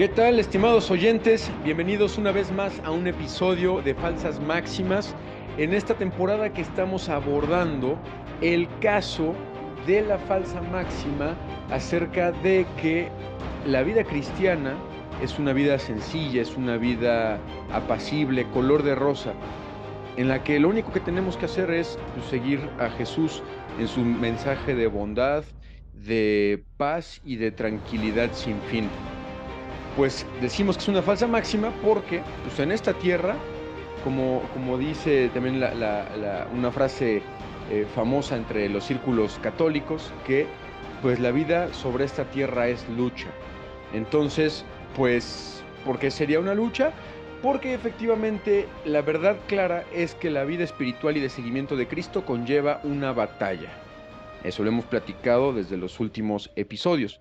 ¿Qué tal, estimados oyentes? Bienvenidos una vez más a un episodio de Falsas Máximas. En esta temporada que estamos abordando el caso de la falsa máxima acerca de que la vida cristiana es una vida sencilla, es una vida apacible, color de rosa, en la que lo único que tenemos que hacer es seguir a Jesús en su mensaje de bondad, de paz y de tranquilidad sin fin. Pues decimos que es una falsa máxima porque pues en esta tierra, como dice también una frase famosa entre los círculos católicos, que pues la vida sobre esta tierra es lucha. Entonces, pues, ¿por qué sería una lucha? Porque efectivamente la verdad clara es que la vida espiritual y de seguimiento de Cristo conlleva una batalla. Eso lo hemos platicado desde los últimos episodios.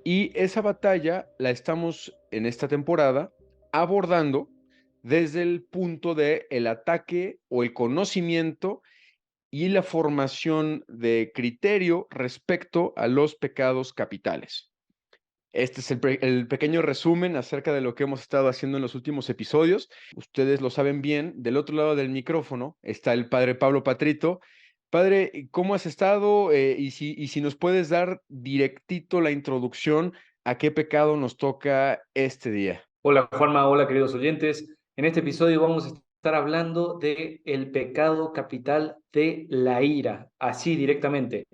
Y esa batalla la estamos en esta temporada abordando desde el punto de el ataque o el conocimiento y la formación de criterio respecto a los pecados capitales. Este es el pequeño resumen acerca de lo que hemos estado haciendo en los últimos episodios. Ustedes lo saben bien, del otro lado del micrófono está el padre Pablo Patrito. Padre, ¿cómo has estado? Y si nos puedes dar directito la introducción a qué pecado nos toca este día. Hola Juanma, hola queridos oyentes. En este episodio vamos a estar hablando de el pecado capital de la ira, así directamente.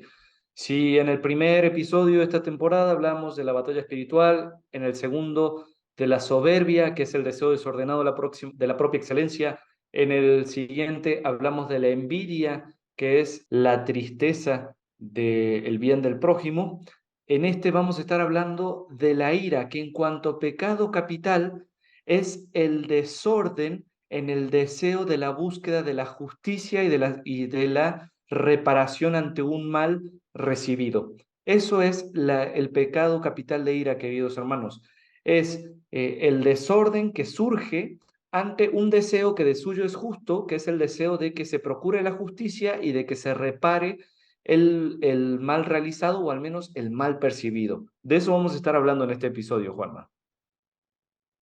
Si en el primer episodio de esta temporada hablamos de la batalla espiritual, en el segundo de la soberbia, que es el deseo desordenado de la propia excelencia, en el siguiente hablamos de la envidia, que es la tristeza del bien del prójimo. En este vamos a estar hablando de la ira, que en cuanto a pecado capital es el desorden en el deseo de la búsqueda de la justicia y de la reparación ante un mal recibido. Eso es el pecado capital de ira, queridos hermanos. Es el desorden que surge ante un deseo que de suyo es justo, que es el deseo de que se procure la justicia y de que se repare el mal realizado o al menos el mal percibido. De eso vamos a estar hablando en este episodio, Juanma.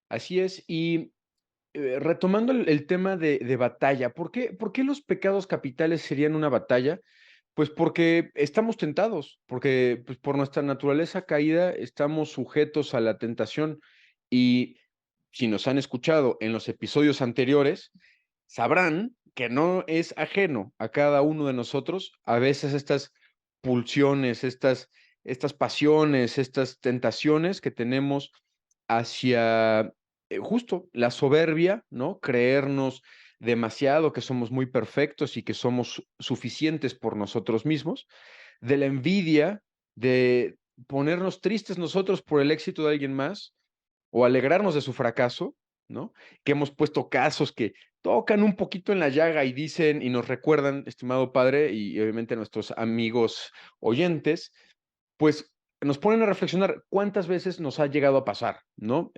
Así es, y retomando el tema de batalla, ¿por qué los pecados capitales serían una batalla? Pues porque estamos tentados, porque pues, por nuestra naturaleza caída estamos sujetos a la tentación y si nos han escuchado en los episodios anteriores, sabrán que no es ajeno a cada uno de nosotros a veces estas pulsiones, estas pasiones, estas tentaciones que tenemos hacia justo la soberbia, ¿no? Creernos demasiado, que somos muy perfectos y que somos suficientes por nosotros mismos, de la envidia, de ponernos tristes nosotros por el éxito de alguien más o alegrarnos de su fracaso, ¿no? Que hemos puesto casos que tocan un poquito en la llaga y dicen y nos recuerdan, estimado padre, y obviamente nuestros amigos oyentes, pues nos ponen a reflexionar cuántas veces nos ha llegado a pasar, ¿no?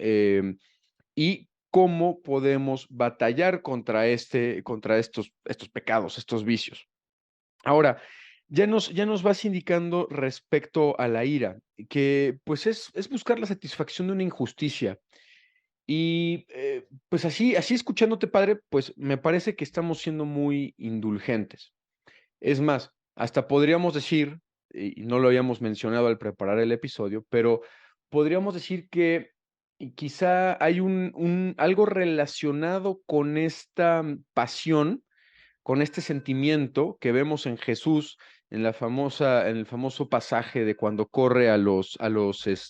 Y cómo podemos batallar contra estos pecados, estos vicios. Ahora, ya nos vas indicando respecto a la ira, que pues es buscar la satisfacción de una injusticia. Y pues así escuchándote, padre, pues me parece que estamos siendo muy indulgentes. Es más, hasta podríamos decir, y no lo habíamos mencionado al preparar el episodio, pero podríamos decir que quizá hay algo relacionado con esta pasión, con este sentimiento que vemos en Jesús en el famoso pasaje de cuando corre a los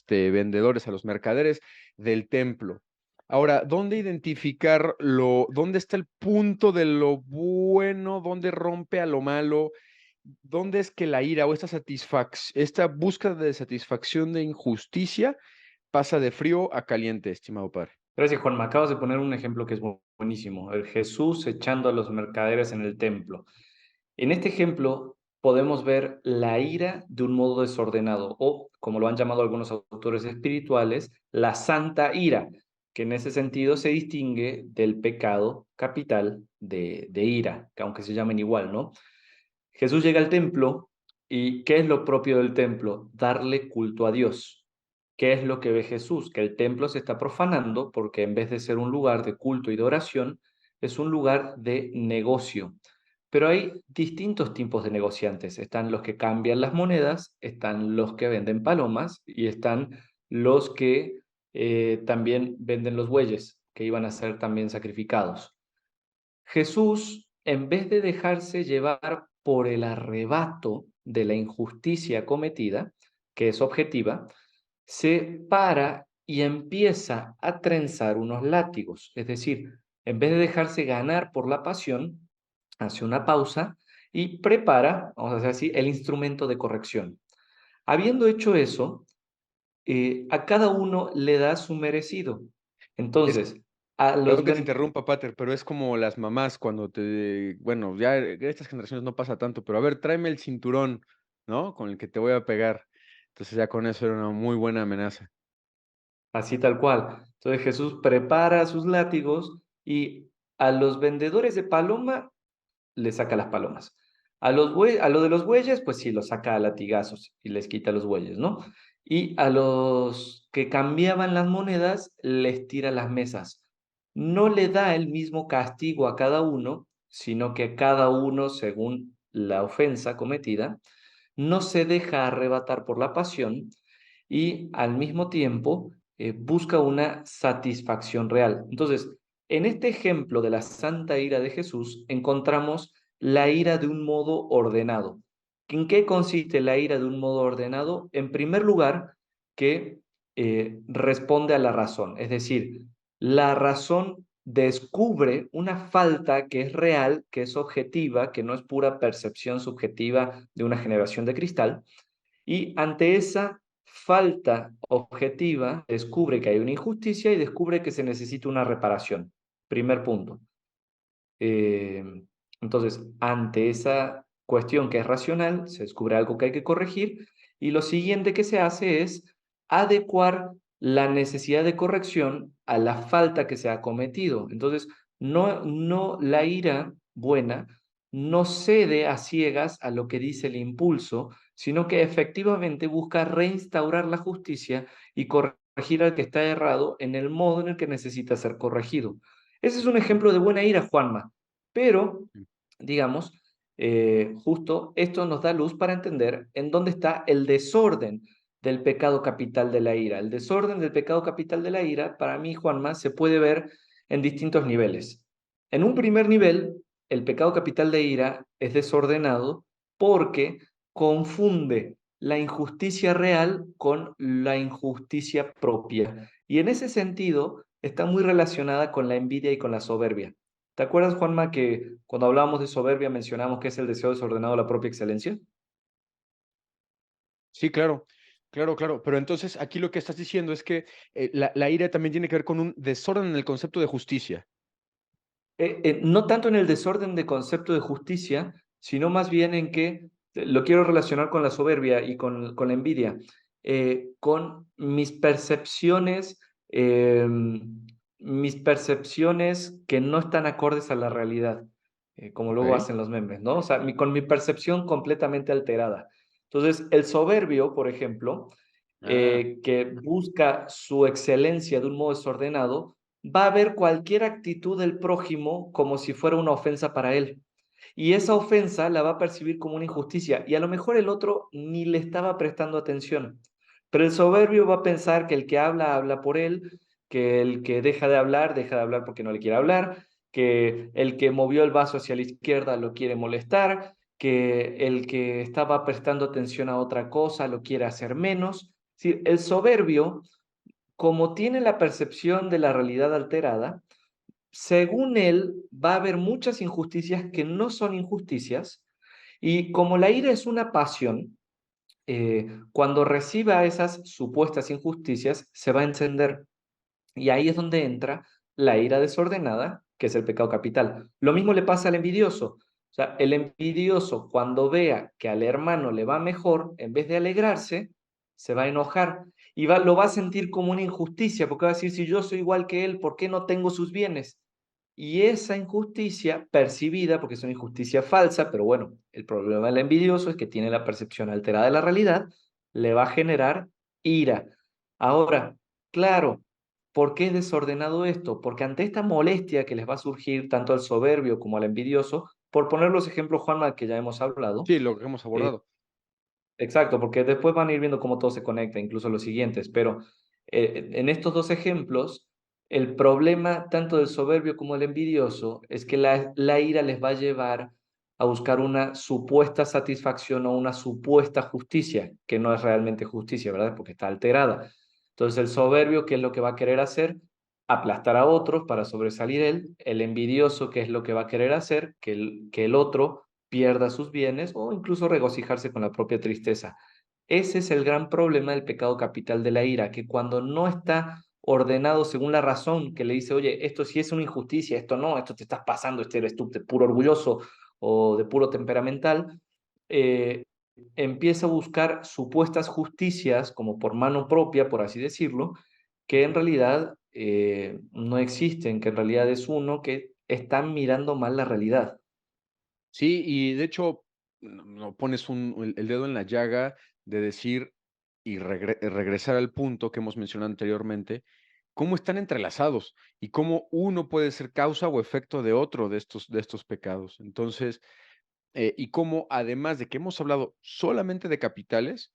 vendedores, a los mercaderes del templo. Ahora, ¿dónde dónde está el punto de lo bueno, dónde rompe a lo malo? ¿Dónde es que la ira o esta búsqueda de satisfacción de injusticia pasa de frío a caliente, estimado padre? Gracias, Juanma. Acabas de poner un ejemplo que es buenísimo. El Jesús echando a los mercaderes en el templo. En este ejemplo podemos ver la ira de un modo desordenado o, como lo han llamado algunos autores espirituales, la santa ira, que en ese sentido se distingue del pecado capital de ira, que aunque se llamen igual, ¿no? Jesús llega al templo y ¿qué es lo propio del templo? Darle culto a Dios. ¿Qué es lo que ve Jesús? Que el templo se está profanando porque en vez de ser un lugar de culto y de oración, es un lugar de negocio. Pero hay distintos tipos de negociantes. Están los que cambian las monedas, están los que venden palomas y están los que también venden los bueyes, que iban a ser también sacrificados. Jesús, en vez de dejarse llevar por el arrebato de la injusticia cometida, que es objetiva, se para y empieza a trenzar unos látigos. Es decir, en vez de dejarse ganar por la pasión, hace una pausa y prepara, vamos a decir así, el instrumento de corrección. Habiendo hecho eso, a cada uno le da su merecido. Es, Entonces, a los perdón que te interrumpa, Pater, pero es como las mamás cuando bueno, ya en estas generaciones no pasa tanto, pero a ver, tráeme el cinturón, ¿no? Con el que te voy a pegar. Entonces ya con eso era una muy buena amenaza. así tal cual. Entonces Jesús prepara sus látigos y a los vendedores de paloma le saca las palomas. A lo de los bueyes, pues sí, los saca a latigazos y les quita los bueyes, ¿no? Y a los que cambiaban las monedas, les tira las mesas. No le da el mismo castigo a cada uno, sino que cada uno, según la ofensa cometida, no se deja arrebatar por la pasión y al mismo tiempo busca una satisfacción real. Entonces, en este ejemplo de la santa ira de Jesús encontramos la ira de un modo ordenado. ¿En qué consiste la ira de un modo ordenado? En primer lugar, que responde a la razón, es decir, la razón descubre una falta que es real, que es objetiva, que no es pura percepción subjetiva de una generación de cristal, y ante esa falta objetiva descubre que hay una injusticia y descubre que se necesita una reparación. Primer punto. Eh, entonces, ante esa cuestión que es racional, se descubre algo que hay que corregir y lo siguiente que se hace es adecuar la necesidad de corrección a la falta que se ha cometido. Entonces, no la ira buena no cede a ciegas a lo que dice el impulso, sino que efectivamente busca reinstaurar la justicia y corregir al que está errado en el modo en el que necesita ser corregido. Ese es un ejemplo de buena ira, Juanma, pero, digamos, justo esto nos da luz para entender en dónde está el desorden del pecado capital de la ira. El desorden del pecado capital de la ira, para mí, Juanma, se puede ver en distintos niveles. En un primer nivel, el pecado capital de ira es desordenado porque confunde la injusticia real con la injusticia propia. Y en ese sentido, está muy relacionada con la envidia y con la soberbia. ¿Te acuerdas, Juanma, que cuando hablábamos de soberbia mencionamos que es el deseo desordenado de la propia excelencia? Sí, claro, claro, claro. Pero entonces aquí lo que estás diciendo es que la ira también tiene que ver con un desorden en el concepto de justicia. No tanto en el desorden de concepto de justicia, sino más bien en que lo quiero relacionar con la soberbia y con la envidia, con eh, mis percepciones que no están acordes a la realidad, como luego Ok. hacen los memes, ¿no? O sea, con mi percepción completamente alterada. Entonces, el soberbio, por ejemplo, Ah, que busca su excelencia de un modo desordenado, va a ver cualquier actitud del prójimo como si fuera una ofensa para él. Y esa ofensa la va a percibir como una injusticia. Y a lo mejor el otro ni le estaba prestando atención. Pero el soberbio va a pensar que el que habla, habla por él, que el que deja de hablar porque no le quiere hablar, que el que movió el vaso hacia la izquierda lo quiere molestar, que el que estaba prestando atención a otra cosa lo quiere hacer menos. Sí, el soberbio, como tiene la percepción de la realidad alterada, según él, va a haber muchas injusticias que no son injusticias, y como la ira es una pasión, cuando reciba esas supuestas injusticias, se va a encender. Y ahí es donde entra la ira desordenada, que es el pecado capital. Lo mismo le pasa al envidioso. O sea, el envidioso, cuando vea que al hermano le va mejor, en vez de alegrarse, se va a enojar y lo va a sentir como una injusticia, porque va a decir, si yo soy igual que él, ¿por qué no tengo sus bienes? Y esa injusticia percibida, porque es una injusticia falsa, pero bueno, el problema del envidioso es que tiene la percepción alterada de la realidad, le va a generar ira. Ahora, claro, ¿por qué es desordenado esto? Porque ante esta molestia que les va a surgir tanto al soberbio como al envidioso, por poner los ejemplos, Juanma, que ya hemos hablado, Sí, lo que hemos eh, abordado. exacto, porque después van a ir viendo cómo todo se conecta, incluso los siguientes, pero en estos dos ejemplos, el problema tanto del soberbio como del envidioso es que la ira les va a llevar a buscar una supuesta satisfacción o una supuesta justicia, que no es realmente justicia, ¿verdad? Porque está alterada. Entonces el soberbio, ¿qué es lo que va a querer hacer? Aplastar a otros para sobresalir él. El envidioso, ¿qué es lo que va a querer hacer? Que el otro pierda sus bienes o incluso regocijarse con la propia tristeza. Ese es el gran problema del pecado capital de la ira, que cuando no está ordenado según la razón que le dice, oye, esto sí es una injusticia, esto no, esto te estás pasando, este eres tú de puro orgulloso o de puro temperamental, eh, empieza a buscar supuestas justicias como por mano propia, por así decirlo, que en realidad no existen, que en realidad es uno que está mirando mal la realidad. Sí, y de hecho, no pones el dedo en la llaga de decir y regresar al punto que hemos mencionado anteriormente, cómo están entrelazados y cómo uno puede ser causa o efecto de otro de estos pecados. Entonces, y cómo además de que hemos hablado solamente de capitales,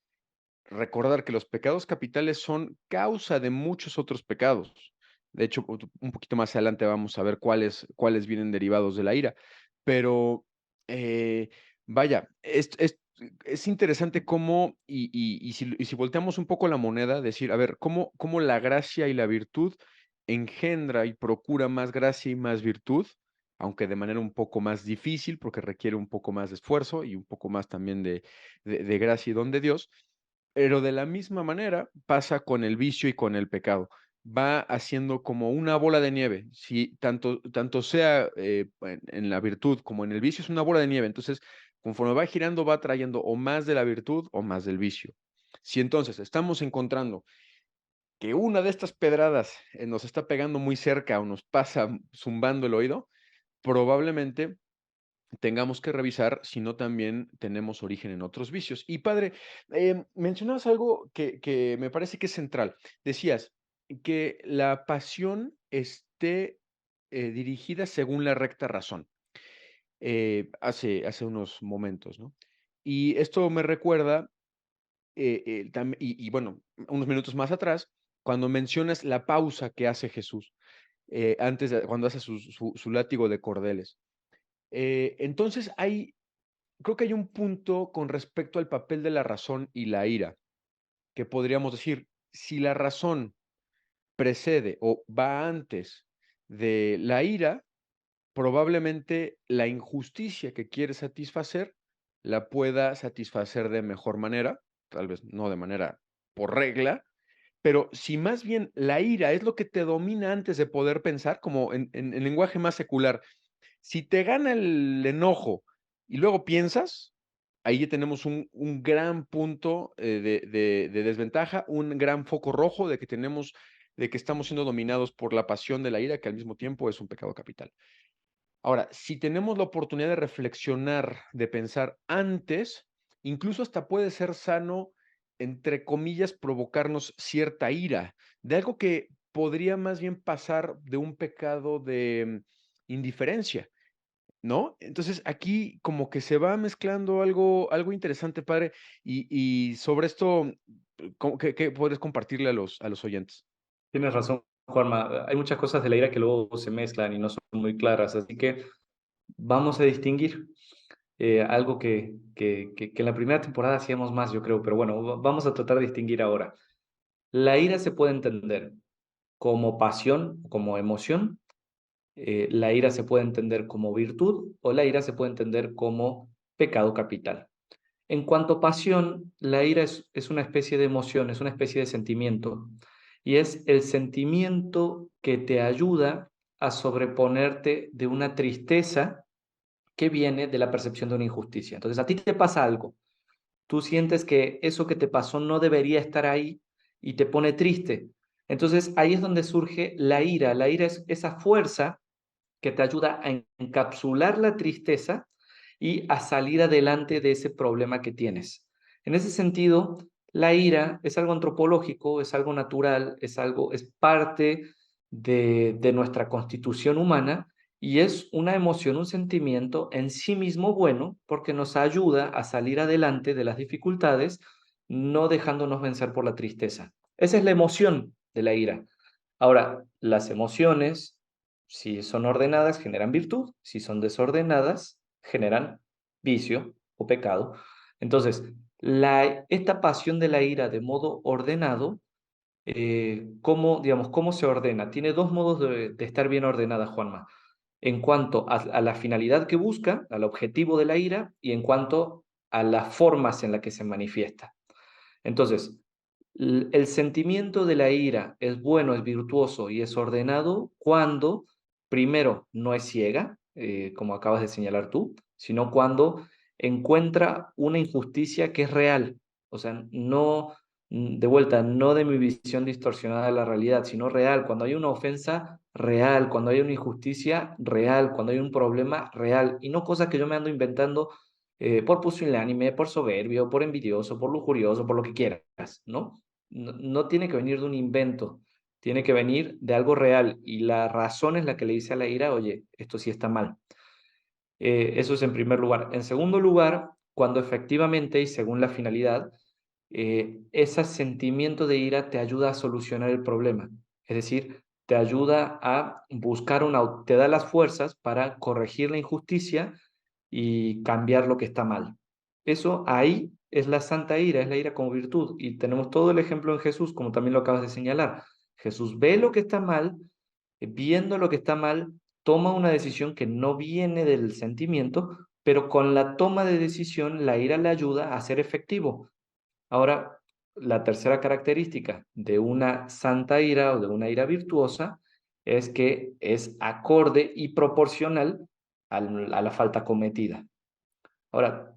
recordar que los pecados capitales son causa de muchos otros pecados. De hecho, un poquito más adelante vamos a ver cuáles vienen derivados de la ira. Pero, eh, vaya, es interesante cómo, y si volteamos un poco la moneda, decir, a ver, cómo la gracia y la virtud engendra y procura más gracia y más virtud, aunque de manera un poco más difícil, porque requiere un poco más de esfuerzo y un poco más también de gracia y don de Dios. Pero de la misma manera pasa con el vicio y con el pecado. Va haciendo como una bola de nieve. Si tanto sea en la virtud como en el vicio, es una bola de nieve. Entonces, conforme va girando, va trayendo o más de la virtud o más del vicio. Si entonces estamos encontrando que una de estas pedradas nos está pegando muy cerca o nos pasa zumbando el oído, probablemente tengamos que revisar si no también tenemos origen en otros vicios. Y padre, mencionabas algo que me parece que es central. Decías que la pasión esté dirigida según la recta razón, hace unos momentos, ¿no? Y esto me recuerda, bueno, unos minutos más atrás, cuando mencionas la pausa que hace Jesús, cuando hace su látigo de cordeles. Entonces creo que hay un punto con respecto al papel de la razón y la ira, que podríamos decir, si la razón precede o va antes de la ira, probablemente la injusticia que quiere satisfacer la pueda satisfacer de mejor manera, tal vez no de manera por regla, pero si más bien la ira es lo que te domina antes de poder pensar, como en lenguaje más secular, si te gana el enojo y luego piensas, ahí ya tenemos un gran punto, de desventaja, un gran foco rojo de que estamos siendo dominados por la pasión de la ira, que al mismo tiempo es un pecado capital. Ahora, si tenemos la oportunidad de reflexionar, de pensar antes, incluso hasta puede ser sano, entre comillas, provocarnos cierta ira, de algo que podría más bien pasar de un pecado de indiferencia. ¿No? Entonces, aquí como que se va mezclando algo interesante, padre, y sobre esto, ¿qué puedes compartirle a los oyentes? Tienes razón, Juanma. Hay muchas cosas de la ira que luego se mezclan y no son muy claras, así que vamos a distinguir algo que en la primera temporada hacíamos más, yo creo, pero bueno, vamos a tratar de distinguir ahora. La ira se puede entender como pasión, como emoción, la ira se puede entender como virtud o la ira se puede entender como pecado capital. En cuanto a pasión, la ira es una especie de emoción, es una especie de sentimiento y es el sentimiento que te ayuda a sobreponerte de una tristeza que viene de la percepción de una injusticia. Entonces, a ti te pasa algo, tú sientes que eso que te pasó no debería estar ahí y te pone triste. Entonces, ahí es donde surge la ira. La ira es esa fuerza que te ayuda a encapsular la tristeza y a salir adelante de ese problema que tienes. En ese sentido, La ira es algo antropológico, es algo natural, es parte de nuestra constitución humana y es una emoción, un sentimiento en sí mismo bueno porque nos ayuda a salir adelante de las dificultades, no dejándonos vencer por la tristeza. Esa es la emoción de la ira. Ahora, las emociones, si son ordenadas, generan virtud, si son desordenadas, generan vicio o pecado. Entonces, esta pasión de la ira de modo ordenado, ¿cómo se ordena? Tiene dos modos de estar bien ordenada, Juanma, en cuanto a la finalidad que busca, al objetivo de la ira, y en cuanto a las formas en las que se manifiesta. Entonces, el sentimiento de la ira es bueno, es virtuoso y es ordenado cuando, primero, no es ciega, como acabas de señalar tú, sino cuando encuentra una injusticia que es real. O sea, no, de vuelta, no de mi visión distorsionada de la realidad, sino real. Cuando hay una ofensa real, cuando hay una injusticia real, cuando hay un problema real, y no cosas que yo me ando inventando por pusilánime, por soberbio, por envidioso, por lujurioso, por lo que quieras, ¿no? No tiene que venir de un invento, tiene que venir de algo real y la razón es la que le dice a la ira, oye, esto sí está mal. Eso es en primer lugar. En segundo lugar, cuando efectivamente y según la finalidad, ese sentimiento de ira te ayuda a solucionar el problema. Es decir, te ayuda a buscar te da las fuerzas para corregir la injusticia y cambiar lo que está mal. Eso ahí es la santa ira, es la ira como virtud. Y tenemos todo el ejemplo en Jesús, como también lo acabas de señalar. Jesús ve lo que está mal, viendo lo que está mal, toma una decisión que no viene del sentimiento, pero con la toma de decisión la ira le ayuda a ser efectivo. Ahora, la tercera característica de una santa ira o de una ira virtuosa es que es acorde y proporcional a la falta cometida. Ahora,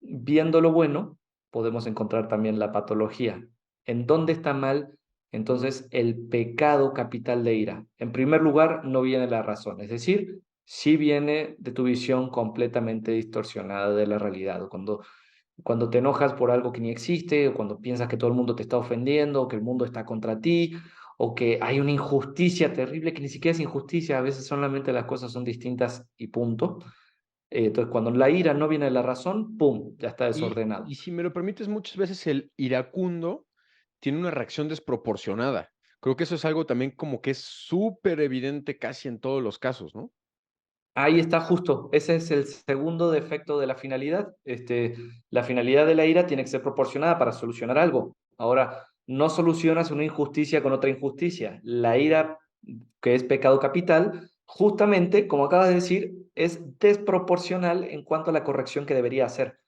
viendo lo bueno, podemos encontrar también la patología. ¿En dónde está mal? Entonces, el pecado capital de ira. En primer lugar, no viene la razón, es decir, sí viene de tu visión completamente distorsionada de la realidad. Cuando te enojas por algo que ni existe, o cuando piensas que todo el mundo te está ofendiendo, o que el mundo está contra ti, o que hay una injusticia terrible que ni siquiera es injusticia, a veces solamente las cosas son distintas y punto. Entonces, cuando la ira no viene de la razón, ¡pum!, ya está Y desordenado. si me lo permites, muchas veces el iracundo tiene una reacción desproporcionada. Creo que eso es algo también como que es súper evidente casi en todos los casos, ¿no? Ahí está justo, ese es el segundo defecto de la finalidad. La finalidad de la ira tiene que ser proporcionada para solucionar algo. Ahora, no solucionas una injusticia con otra injusticia. La ira, que es pecado capital, justamente, como acabas de decir, es desproporcional en cuanto a la corrección que debería hacer.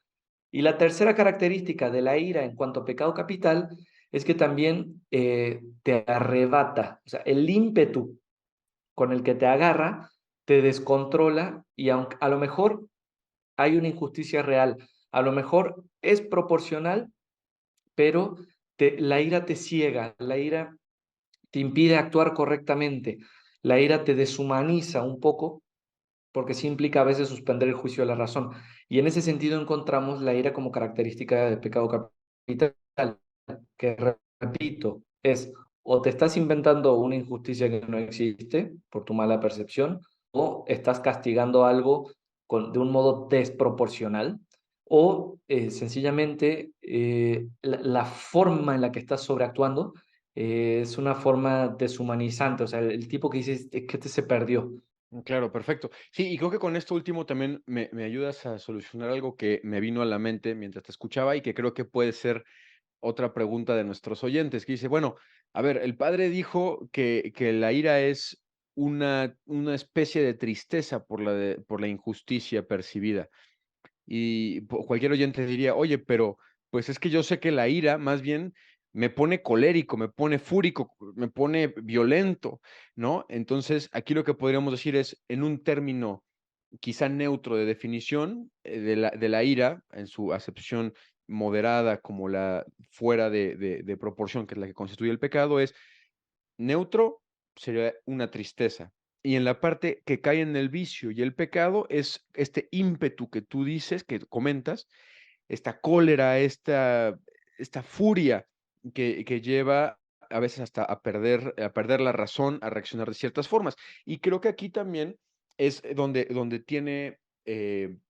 Y la tercera característica de la ira en cuanto a pecado capital es que también te arrebata, o sea, el ímpetu con el que te agarra, te descontrola y aunque a lo mejor hay una injusticia real, a lo mejor es proporcional, pero la ira te ciega, la ira te impide actuar correctamente, la ira te deshumaniza un poco, porque sí implica a veces suspender el juicio de la razón. Y en ese sentido encontramos la ira como característica del pecado capital, que repito, es o te estás inventando una injusticia que no existe por tu mala percepción, o estás castigando algo de un modo desproporcional, o sencillamente la forma en la que estás sobreactuando es una forma deshumanizante, o sea, el tipo que dices es que se perdió. Claro, perfecto. Sí, y creo que con esto último también me ayudas a solucionar algo que me vino a la mente mientras te escuchaba y que creo que puede ser otra pregunta de nuestros oyentes, que dice, bueno, a ver, el padre dijo que la ira es una especie de tristeza por la injusticia percibida. Y cualquier oyente diría, oye, pero pues es que yo sé que la ira más bien me pone colérico, me pone fúrico, me pone violento, ¿no? Entonces, aquí lo que podríamos decir es, en un término quizá neutro de definición de la ira, en su acepción moderada como la fuera de proporción, que es la que constituye el pecado, es neutro, sería una tristeza. Y en la parte que cae en el vicio y el pecado es este ímpetu que tú dices, que comentas, esta cólera, esta furia que lleva a veces hasta a perder la razón, a reaccionar de ciertas formas. Y creo que aquí también es donde tiene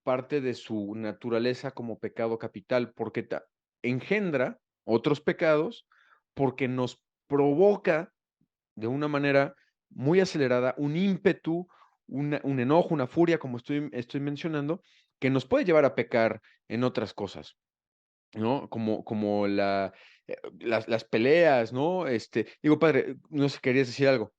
parte de su naturaleza como pecado capital, porque engendra otros pecados, porque nos provoca de una manera muy acelerada un ímpetu, un enojo, una furia, como estoy mencionando, que nos puede llevar a pecar en otras cosas, ¿no? Como las peleas, ¿no? Digo, padre, no sé, querías decir algo.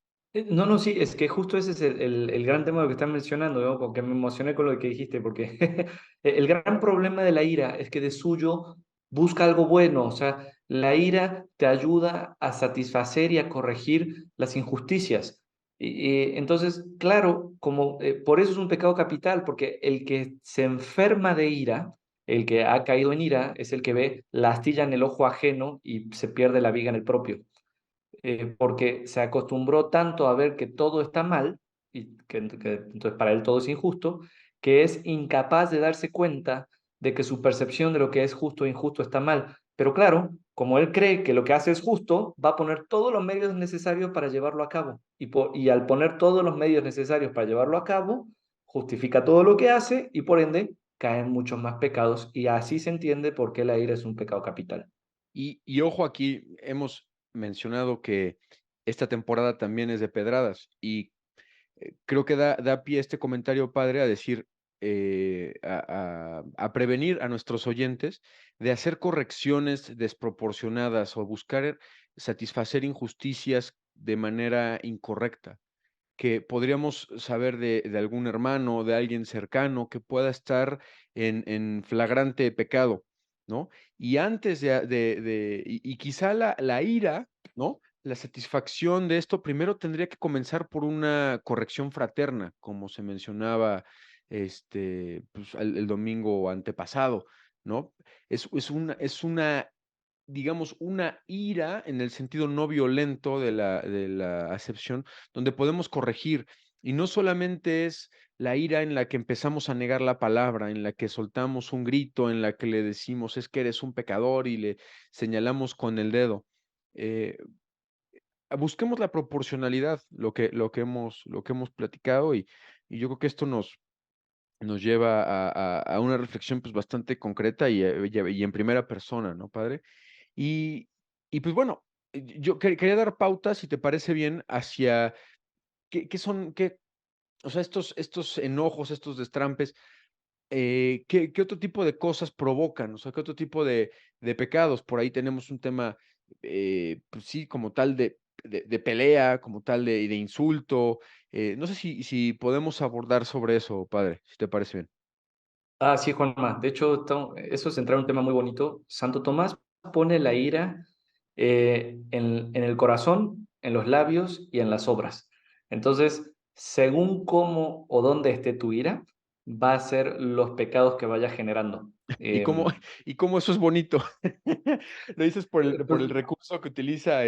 No, no, sí, es que justo ese es el gran tema de lo que estás mencionando, ¿no? Porque me emocioné con lo que dijiste, porque el gran problema de la ira es que de suyo busca algo bueno, o sea, la ira te ayuda a satisfacer y a corregir las injusticias. Entonces, claro, como por eso es un pecado capital, porque el que se enferma de ira, el que ha caído en ira, es el que ve la astilla en el ojo ajeno y se pierde la viga en el propio, porque se acostumbró tanto a ver que todo está mal, y que entonces para él todo es injusto, que es incapaz de darse cuenta de que su percepción de lo que es justo e injusto está mal. Pero claro, como él cree que lo que hace es justo, va a poner todos los medios necesarios para llevarlo a cabo. Y al poner todos los medios necesarios para llevarlo a cabo, justifica todo lo que hace y por ende caen muchos más pecados. Y así se entiende por qué la ira es un pecado capital. Y ojo, aquí hemos mencionado que esta temporada también es de pedradas y creo que da pie este comentario, padre, a decir, a prevenir a nuestros oyentes de hacer correcciones desproporcionadas o buscar satisfacer injusticias de manera incorrecta, que podríamos saber de algún hermano, de alguien cercano que pueda estar en flagrante pecado, ¿no? Y antes y quizá la ira, ¿no? La satisfacción de esto primero tendría que comenzar por una corrección fraterna, como se mencionaba pues, el domingo antepasado, ¿no? Es una digamos, una ira en el sentido no violento de la acepción, donde podemos corregir. Y no solamente es la ira en la que empezamos a negar la palabra, en la que soltamos un grito, en la que le decimos es que eres un pecador y le señalamos con el dedo. Eh, Busquemos la proporcionalidad, lo que hemos platicado, y yo creo que esto nos lleva a una reflexión pues bastante concreta y en primera persona, ¿no, padre? Y, y pues bueno, yo quería dar pautas, si te parece bien, hacia qué son, o sea, estos enojos, estos destrampes, qué otro tipo de cosas provocan, o sea, qué otro tipo de pecados. Por ahí tenemos un tema, pues sí, como tal de pelea, como tal de insulto. No sé si podemos abordar sobre eso, padre, si te parece bien. Ah, sí, Juanma. De hecho, eso es entrar en un tema muy bonito. Santo Tomás pone la ira en el corazón, en los labios y en las obras. Entonces, según cómo o dónde esté tu ira, va a ser los pecados que vaya generando. ¿Y cómo, y cómo eso es bonito? ¿Lo dices por el recurso que utiliza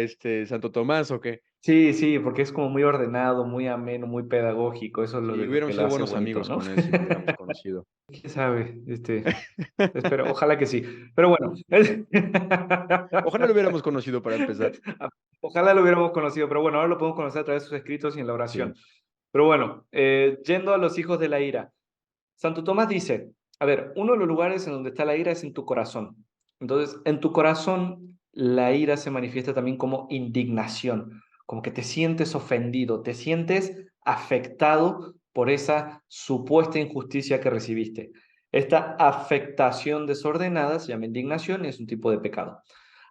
Santo Tomás o qué? Sí, sí, porque es como muy ordenado, muy ameno, muy pedagógico. Eso es lo Sí, de lo que hubiéramos lo sido hace buenos bonito, amigos ¿no? con él si lo hubiéramos conocido. ¿Quién sabe? Espero, ojalá que sí. Pero bueno. Ojalá lo hubiéramos conocido para empezar. Ojalá lo hubiéramos conocido, pero bueno, ahora lo podemos conocer a través de sus escritos y en la Sí. oración. Pero bueno, yendo a los hijos de la ira. Santo Tomás dice, a ver, uno de los lugares en donde está la ira es en tu corazón. Entonces, en tu corazón la ira se manifiesta también como indignación, como que te sientes ofendido, te sientes afectado por esa supuesta injusticia que recibiste. Esta afectación desordenada se llama indignación y es un tipo de pecado.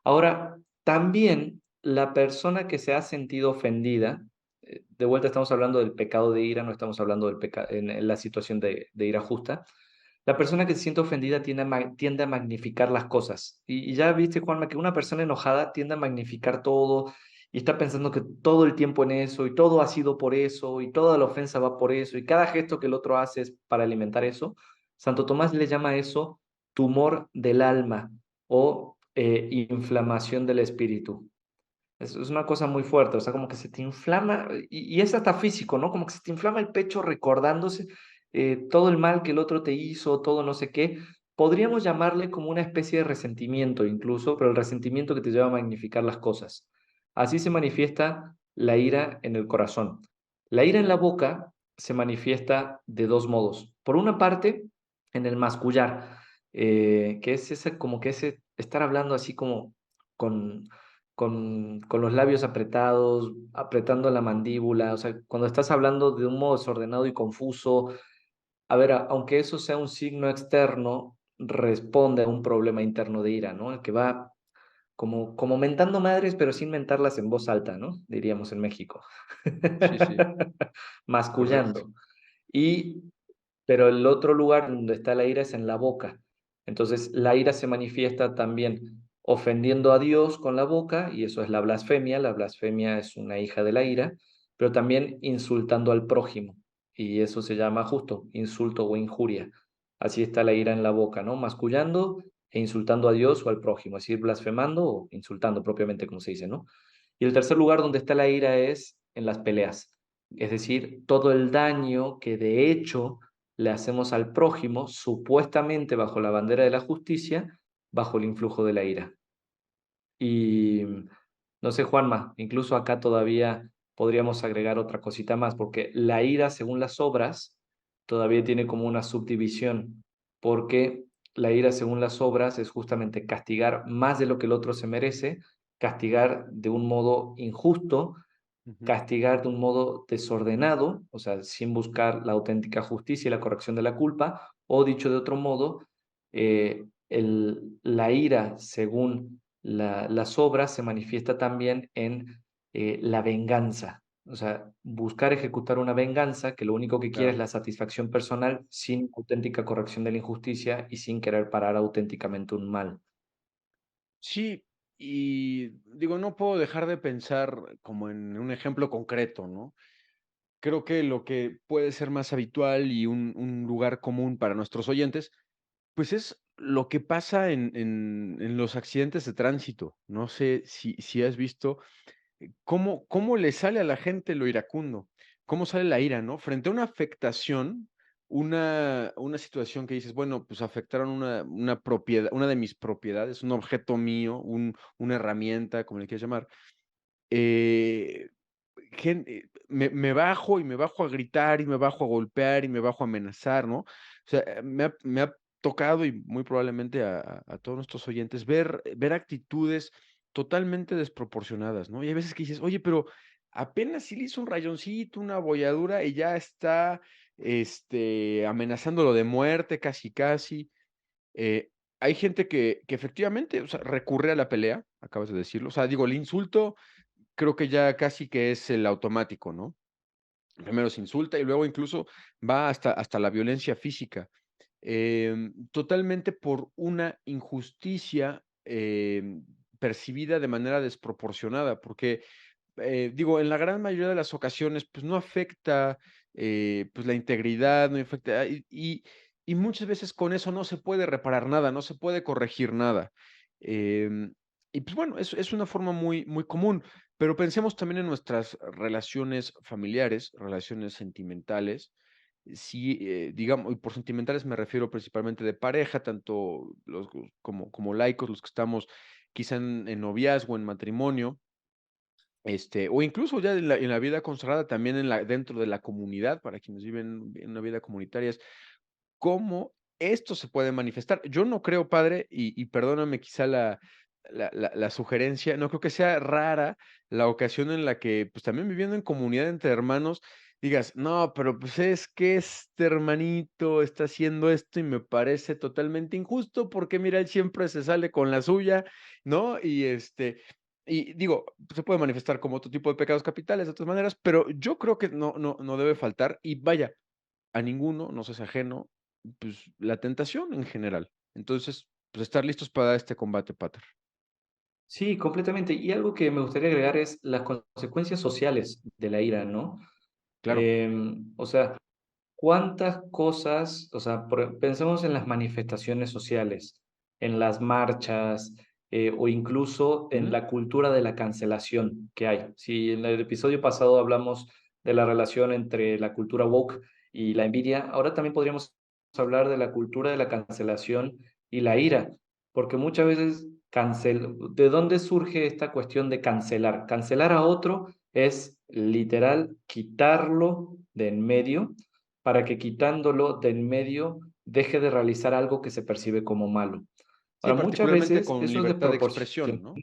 Ahora, también la persona que se ha sentido ofendida, de vuelta estamos hablando del pecado de ira, no estamos hablando del pecado en la situación de ira justa. La persona que se siente ofendida tiende a magnificar las cosas. Y ya viste, Juanma, que una persona enojada tiende a magnificar todo y está pensando que todo el tiempo en eso y todo ha sido por eso y toda la ofensa va por eso y cada gesto que el otro hace es para alimentar eso. Santo Tomás le llama a eso tumor del alma o inflamación del espíritu. Es una cosa muy fuerte, o sea, como que se te inflama, y es hasta físico, ¿no? Como que se te inflama el pecho recordándose todo el mal que el otro te hizo, todo no sé qué, podríamos llamarle como una especie de resentimiento incluso, pero el resentimiento que te lleva a magnificar las cosas. Así se manifiesta la ira en el corazón. La ira en la boca se manifiesta de dos modos. Por una parte, en el mascullar, que es ese, como que ese estar hablando así como con, con los labios apretados, apretando la mandíbula, o sea, cuando estás hablando de un modo desordenado y confuso, a ver, aunque eso sea un signo externo, responde a un problema interno de ira, ¿no? El que va como mentando madres, pero sin mentarlas en voz alta, ¿no? Diríamos en México. Sí, sí, correcto. Mascullando. Y, pero el otro lugar donde está la ira es en la boca. Entonces, la ira se manifiesta también ofendiendo a Dios con la boca, y eso es la blasfemia. La blasfemia es una hija de la ira, pero también insultando al prójimo, y eso se llama justo insulto o injuria. Así está la ira en la boca, ¿no? Mascullando e insultando a Dios o al prójimo, es decir, blasfemando o insultando propiamente, como se dice, ¿no? Y el tercer lugar donde está la ira es en las peleas, es decir, todo el daño que de hecho le hacemos al prójimo, supuestamente bajo la bandera de la justicia, bajo el influjo de la ira. Y no sé, Juanma, incluso acá todavía podríamos agregar otra cosita más, porque la ira, según las obras, todavía tiene como una subdivisión, porque la ira, según las obras, es justamente castigar más de lo que el otro se merece, castigar de un modo injusto, Ujú. castigar de un modo desordenado, o sea, sin buscar la auténtica justicia y la corrección de la culpa, o dicho de otro modo, la ira, según las obras, se manifiesta también en la venganza, o sea, buscar ejecutar una venganza que lo único que quiere es Claro. la satisfacción personal sin auténtica corrección de la injusticia y sin querer parar auténticamente un mal. Sí, y digo, no puedo dejar de pensar como en un ejemplo concreto, ¿no? Creo que lo que puede ser más habitual y un lugar común para nuestros oyentes, pues es lo que pasa en los accidentes de tránsito. No sé si has visto cómo le sale a la gente lo iracundo, cómo sale la ira, ¿no? Frente a una afectación, una situación que dices, bueno, pues afectaron una propiedad, una de mis propiedades, un objeto mío, una herramienta, como le quieras llamar. eh, me bajo y me bajo a gritar y me bajo a golpear y me bajo a amenazar, ¿no? O sea, me ha tocado y muy probablemente a todos nuestros oyentes ver actitudes totalmente desproporcionadas, ¿no? Y hay veces que dices, oye, pero apenas si le hizo un rayoncito, una abolladura y ya está, amenazándolo de muerte, casi, casi. Hay gente que efectivamente, o sea, recurre a la pelea, acabas de decirlo. O sea, digo, el insulto creo que ya casi que es el automático, ¿no? Primero se insulta y luego incluso va hasta la violencia física, totalmente por una injusticia, percibida de manera desproporcionada, porque, digo, en la gran mayoría de las ocasiones, pues, no afecta, pues, la integridad, no afecta, y muchas veces con eso no se puede reparar nada, no se puede corregir nada. Em, y, pues, bueno, es una forma muy común, pero pensemos también en nuestras relaciones familiares, relaciones sentimentales. Si, digamos, y por sentimentales me refiero principalmente de pareja, tanto los como laicos, los que estamos quizá en noviazgo, en matrimonio, o incluso ya en la vida consagrada, también dentro de la comunidad, para quienes viven en una vida comunitaria, es cómo esto se puede manifestar. Yo no creo, padre, y perdóname quizá la sugerencia, no creo que sea rara la ocasión en la que, pues, también viviendo en comunidad entre hermanos, digas: "No, pero, pues, es que este hermanito está haciendo esto y me parece totalmente injusto, porque mira, él siempre se sale con la suya", ¿no? Y digo, se puede manifestar como otro tipo de pecados capitales de otras maneras, pero yo creo que no debe faltar, y vaya, a ninguno nos es ajeno, pues, la tentación en general. Entonces, pues, estar listos para dar este combate, pater. Sí, completamente. Y algo que me gustaría agregar es las consecuencias sociales de la ira, ¿no? Claro. O sea, ¿cuántas cosas, o sea, pensemos en las manifestaciones sociales, en las marchas, o incluso en Ujú. la cultura de la cancelación que hay? Si en el episodio pasado hablamos de la relación entre la cultura woke y la envidia, ahora también podríamos hablar de la cultura de la cancelación y la ira, porque muchas veces ¿de dónde surge esta cuestión de cancelar? Cancelar a otro es literal quitarlo de en medio para que quitándolo de en medio deje de realizar algo que se percibe como malo. Sí, Ahora, muchas particularmente veces con eso es de libertad de proporción. expresión, ¿no?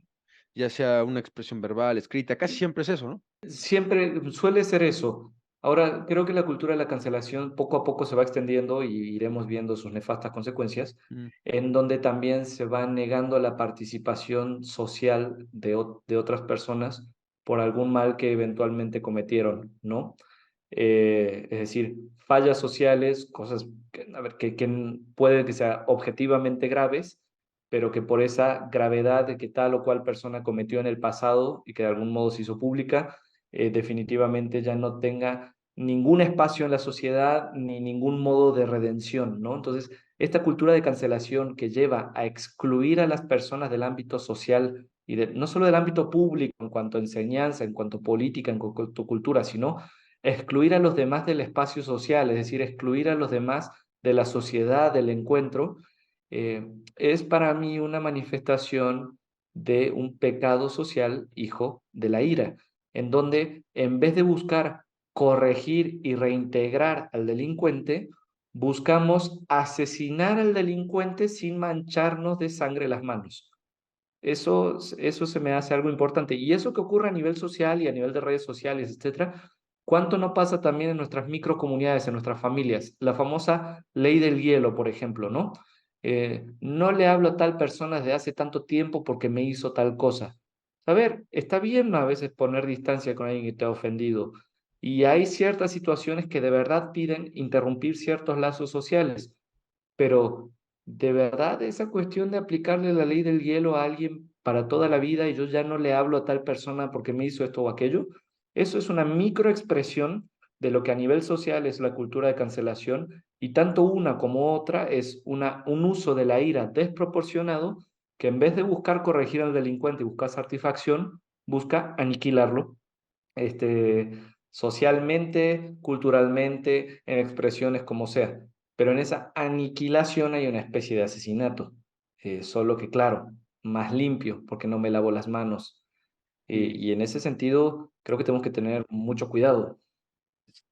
Ya sea una expresión verbal, escrita, casi siempre es eso, ¿no? Siempre suele ser eso. Ahora, creo que la cultura de la cancelación poco a poco se va extendiendo y iremos viendo sus nefastas consecuencias, Mm. en donde también se va negando la participación social de otras personas por algún mal que eventualmente cometieron, ¿no? Es decir, fallas sociales, cosas que, a ver, que pueden que sean objetivamente graves, pero que por esa gravedad de que tal o cual persona cometió en el pasado y que de algún modo se hizo pública, definitivamente ya no tenga ningún espacio en la sociedad ni ningún modo de redención, ¿no? Entonces, esta cultura de cancelación que lleva a excluir a las personas del ámbito social y no solo del ámbito público en cuanto a enseñanza, en cuanto a política, en cuanto a cultura, sino excluir a los demás del espacio social, es decir, excluir a los demás de la sociedad, del encuentro, es para mí una manifestación de un pecado social, hijo de la ira, en donde en vez de buscar corregir y reintegrar al delincuente, buscamos asesinar al delincuente sin mancharnos de sangre las manos. Eso se me hace algo importante. Y eso que ocurre a nivel social y a nivel de redes sociales, etcétera, ¿cuánto no pasa también en nuestras microcomunidades, en nuestras familias? La famosa ley del hielo, por ejemplo, ¿no? No le hablo a tal persona desde hace tanto tiempo porque me hizo tal cosa. A ver, está bien a veces poner distancia con alguien que te ha ofendido. Y hay ciertas situaciones que de verdad piden interrumpir ciertos lazos sociales. Pero de verdad esa cuestión de aplicarle la ley del hielo a alguien para toda la vida y yo ya no le hablo a tal persona porque me hizo esto o aquello, eso es una microexpresión de lo que a nivel social es la cultura de cancelación y tanto una como otra es un uso de la ira desproporcionado que en vez de buscar corregir al delincuente y buscar satisfacción, busca aniquilarlo este, socialmente, culturalmente, en expresiones como sea. Pero en esa aniquilación hay una especie de asesinato, solo que claro, más limpio, porque no me lavo las manos. Y, Y en ese sentido, creo que tenemos que tener mucho cuidado.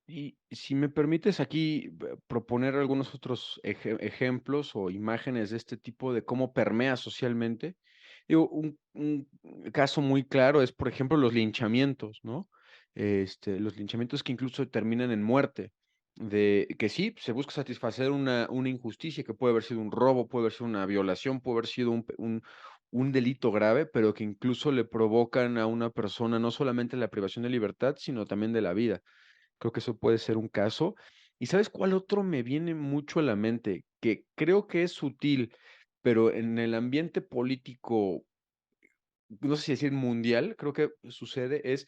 y si me permites aquí proponer algunos otros ejemplos o imágenes de este tipo de cómo permea socialmente. Digo, un caso muy claro es, por ejemplo, los linchamientos, ¿no? Los linchamientos que incluso terminan en muerte, de que sí, se busca satisfacer una injusticia que puede haber sido un robo, puede haber sido una violación, puede haber sido un delito grave, pero que incluso le provocan a una persona no solamente la privación de libertad, sino también de la vida. Creo que eso puede ser un caso. ¿Y sabes cuál otro me viene mucho a la mente? Que creo que es sutil, pero en el ambiente político, no sé si decir mundial, creo que sucede, es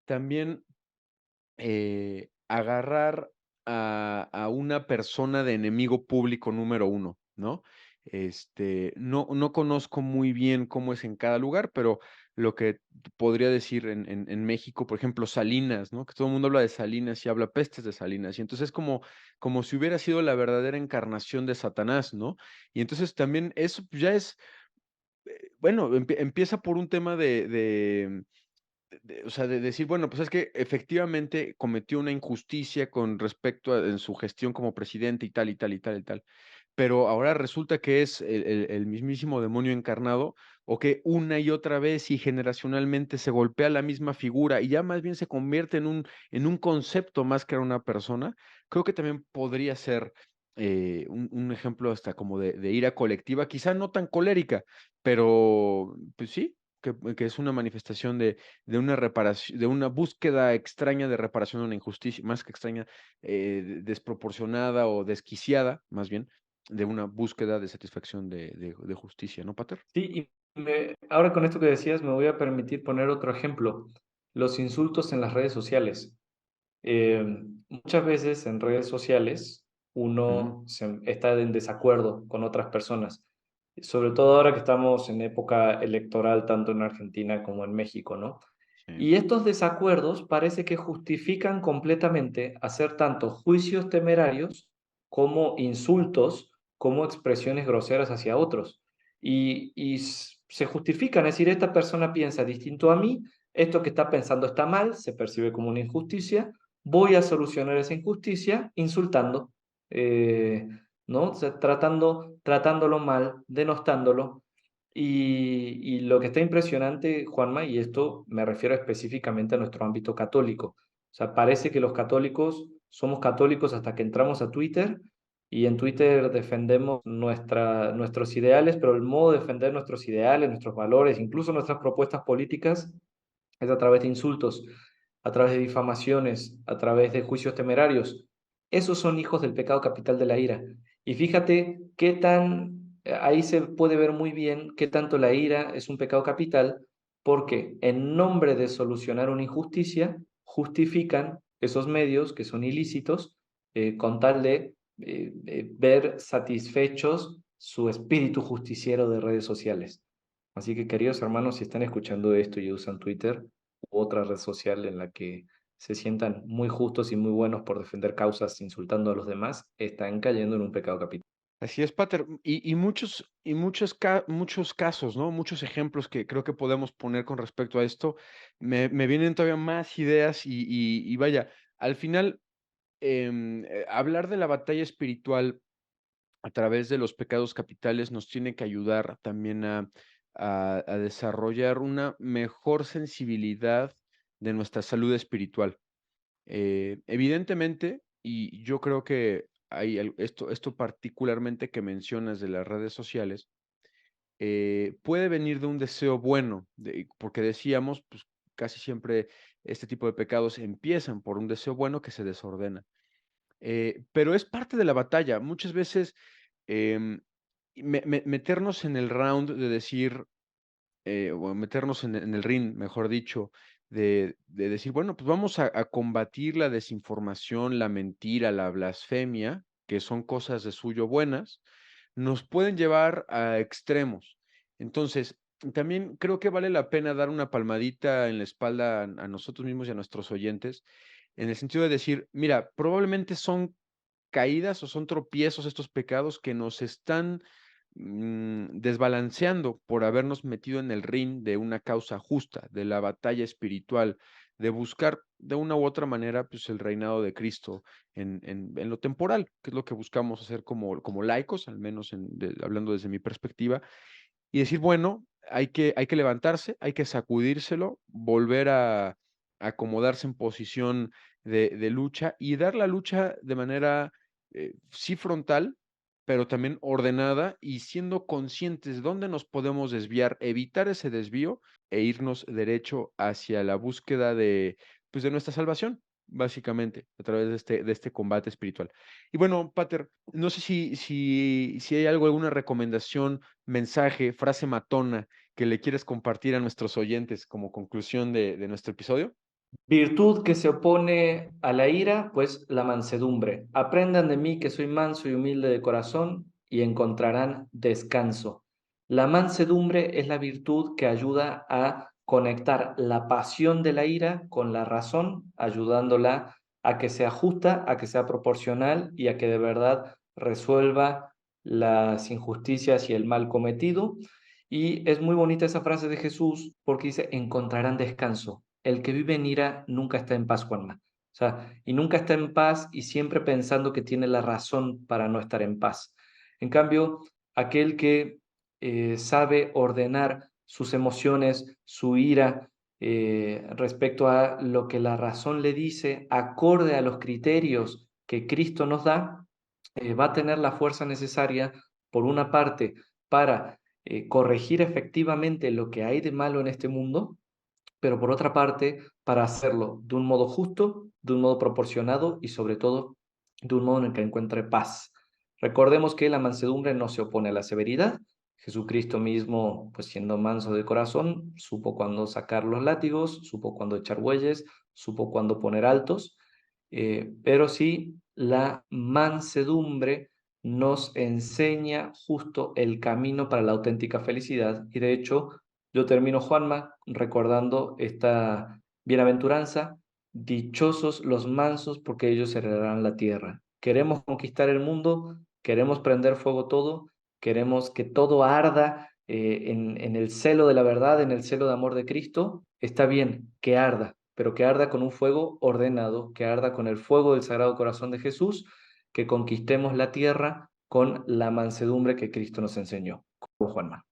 también agarrar a una persona de enemigo público número uno, ¿no? No conozco muy bien cómo es en cada lugar, pero lo que podría decir en México, por ejemplo, Salinas, ¿no? Que todo el mundo habla de Salinas y habla pestes de Salinas, y entonces es como si hubiera sido la verdadera encarnación de Satanás, ¿no? Y entonces también eso ya es, bueno, empieza por un tema o sea, de decir, bueno, pues es que efectivamente cometió una injusticia con respecto a en su gestión como presidente y tal, y tal, y tal, y tal. Pero ahora resulta que es el mismísimo demonio encarnado, o que una y otra vez y generacionalmente se golpea la misma figura y ya más bien se convierte en un concepto más que en una persona. Creo que también podría ser un ejemplo hasta como de ira colectiva, quizá no tan colérica, pero pues sí, que es una manifestación de una reparación, de una búsqueda extraña de reparación de una injusticia, más que extraña, desproporcionada o desquiciada, más bien, de una búsqueda de satisfacción de justicia, ¿no, Pater? Sí, y ahora con esto que decías, me voy a permitir poner otro ejemplo, los insultos en las redes sociales. Eh, Muchas veces en redes sociales Mm, uno está en desacuerdo con otras personas, sobre todo ahora que estamos en época electoral tanto en Argentina como en México, ¿no? sí. Y estos desacuerdos parece que justifican completamente hacer tanto juicios temerarios como insultos, como expresiones groseras hacia otros. Se justifican, es decir, esta persona piensa distinto a mí, esto que está pensando está mal, se percibe como una injusticia, voy a solucionar esa injusticia insultando, eh, ¿no? O sea, tratándolo mal, denostándolo. Y lo que está impresionante, Juanma, y esto me refiero específicamente a nuestro ámbito católico, o sea, parece que los católicos somos católicos hasta que entramos a Twitter y en Twitter defendemos nuestros ideales, pero el modo de defender nuestros ideales, nuestros valores, incluso nuestras propuestas políticas es a través de insultos, a través de difamaciones, a través de juicios temerarios. Esos son hijos del pecado capital de la ira. Y fíjate qué tan, ahí se puede ver muy bien qué tanto la ira es un pecado capital, porque en nombre de solucionar una injusticia, justifican esos medios que son ilícitos con tal de ver satisfechos su espíritu justiciero de redes sociales. Así que, queridos hermanos, si están escuchando esto y usan Twitter u otra red social en la que se sientan muy justos y muy buenos por defender causas insultando a los demás, están cayendo en un pecado capital. Así es, Pater. Muchos casos, ¿no? Muchos ejemplos que creo que podemos poner con respecto a esto. Me vienen todavía más ideas y vaya, al final, hablar de la batalla espiritual a través de los pecados capitales nos tiene que ayudar también a desarrollar una mejor sensibilidad de nuestra salud espiritual. Evidentemente, y yo creo que esto particularmente que mencionas de las redes sociales, puede venir de un deseo bueno, porque decíamos, pues casi siempre este tipo de pecados empiezan por un deseo bueno que se desordena. Pero es parte de la batalla. Muchas veces em, meternos en el round de decir, o meternos en el ring, mejor dicho, de decir, bueno, pues vamos a combatir la desinformación, la mentira, la blasfemia, que son cosas de suyo buenas, nos pueden llevar a extremos. Entonces, también creo que vale la pena dar una palmadita en la espalda a nosotros mismos y a nuestros oyentes, en el sentido de decir, mira, probablemente son caídas o son tropiezos estos pecados que nos están desbalanceando por habernos metido en el ring de una causa justa, de la batalla espiritual, de buscar de una u otra manera pues, el reinado de Cristo en lo temporal, que es lo que buscamos hacer como laicos, al menos hablando desde mi perspectiva, y decir, bueno, hay que levantarse, hay que sacudírselo, volver a acomodarse en posición de lucha y dar la lucha de manera, sí frontal, pero también ordenada y siendo conscientes de dónde nos podemos desviar, evitar ese desvío e irnos derecho hacia la búsqueda pues, de nuestra salvación, básicamente, a través de este combate espiritual. Y bueno, Pater, no sé si hay alguna recomendación, mensaje, frase matona que le quieres compartir a nuestros oyentes como conclusión de nuestro episodio. Virtud que se opone a la ira, pues la mansedumbre. Aprendan de mí que soy manso y humilde de corazón y encontrarán descanso. La mansedumbre es la virtud que ayuda a conectar la pasión de la ira con la razón, ayudándola a que sea justa, a que sea proporcional y a que de verdad resuelva las injusticias y el mal cometido. Y es muy bonita esa frase de Jesús porque dice, encontrarán descanso. El que vive en ira nunca está en paz, Juanma. O sea, y nunca está en paz y siempre pensando que tiene la razón para no estar en paz. En cambio, aquel que sabe ordenar sus emociones, su ira, respecto a lo que la razón le dice, acorde a los criterios que Cristo nos da, va a tener la fuerza necesaria, por una parte, para corregir efectivamente lo que hay de malo en este mundo, pero por otra parte, para hacerlo de un modo justo, de un modo proporcionado y sobre todo de un modo en el que encuentre paz. Recordemos que la mansedumbre no se opone a la severidad. Jesucristo mismo, pues siendo manso de corazón, supo cuándo sacar los látigos, supo cuándo echar bueyes, supo cuándo poner altos, pero sí la mansedumbre nos enseña justo el camino para la auténtica felicidad y de hecho yo termino, Juanma, recordando esta bienaventuranza, dichosos los mansos porque ellos heredarán la tierra. queremos conquistar el mundo, queremos prender fuego todo, queremos que todo arda en el celo de la verdad, en el celo de amor de Cristo. Está bien que arda, pero que arda con un fuego ordenado, que arda con el fuego del Sagrado Corazón de Jesús, que conquistemos la tierra con la mansedumbre que Cristo nos enseñó. Como Juanma.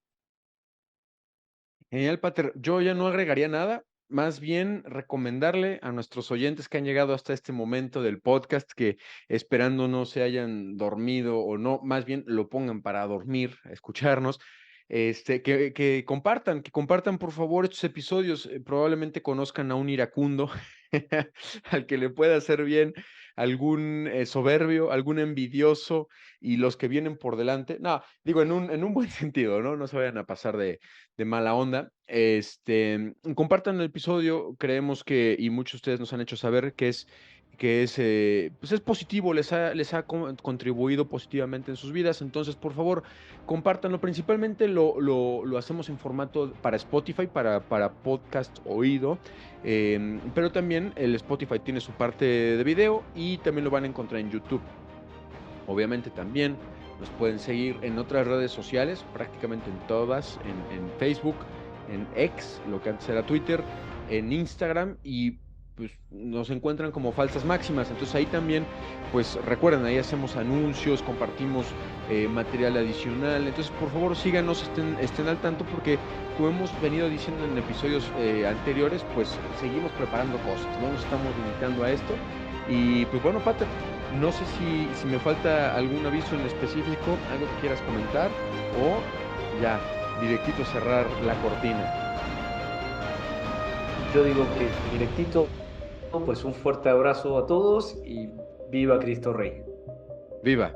Genial, Pater. Yo ya no agregaría nada, más bien recomendarle a nuestros oyentes que han llegado hasta este momento del podcast que esperando no se hayan dormido o no, más bien lo pongan para dormir, a escucharnos, que compartan por favor estos episodios. Probablemente conozcan a un iracundo al que le pueda hacer bien algún soberbio, algún envidioso y los que vienen por delante. No, digo en un buen sentido, ¿no? No se vayan a pasar de mala onda. Compartan el episodio, creemos que, y muchos de ustedes nos han hecho saber pues es positivo, les ha contribuido positivamente en sus vidas, entonces por favor, compártanlo, principalmente lo hacemos en formato para Spotify, para podcast oído, pero también el Spotify tiene su parte de video y también lo van a encontrar en YouTube. Obviamente también nos pueden seguir en otras redes sociales, prácticamente en todas, en Facebook, en X, lo que antes era Twitter, en Instagram y pues nos encuentran como Falsas Máximas. Entonces ahí también, pues recuerden, ahí hacemos anuncios, compartimos material adicional. Entonces por favor síganos, estén al tanto porque como hemos venido diciendo en episodios anteriores, pues seguimos preparando cosas, no nos estamos limitando a esto. Y pues bueno, Pater, no sé si me falta algún aviso en específico, algo que quieras comentar o ya, directito cerrar la cortina. Yo digo que directito, pues un fuerte abrazo a todos y viva Cristo Rey. Viva.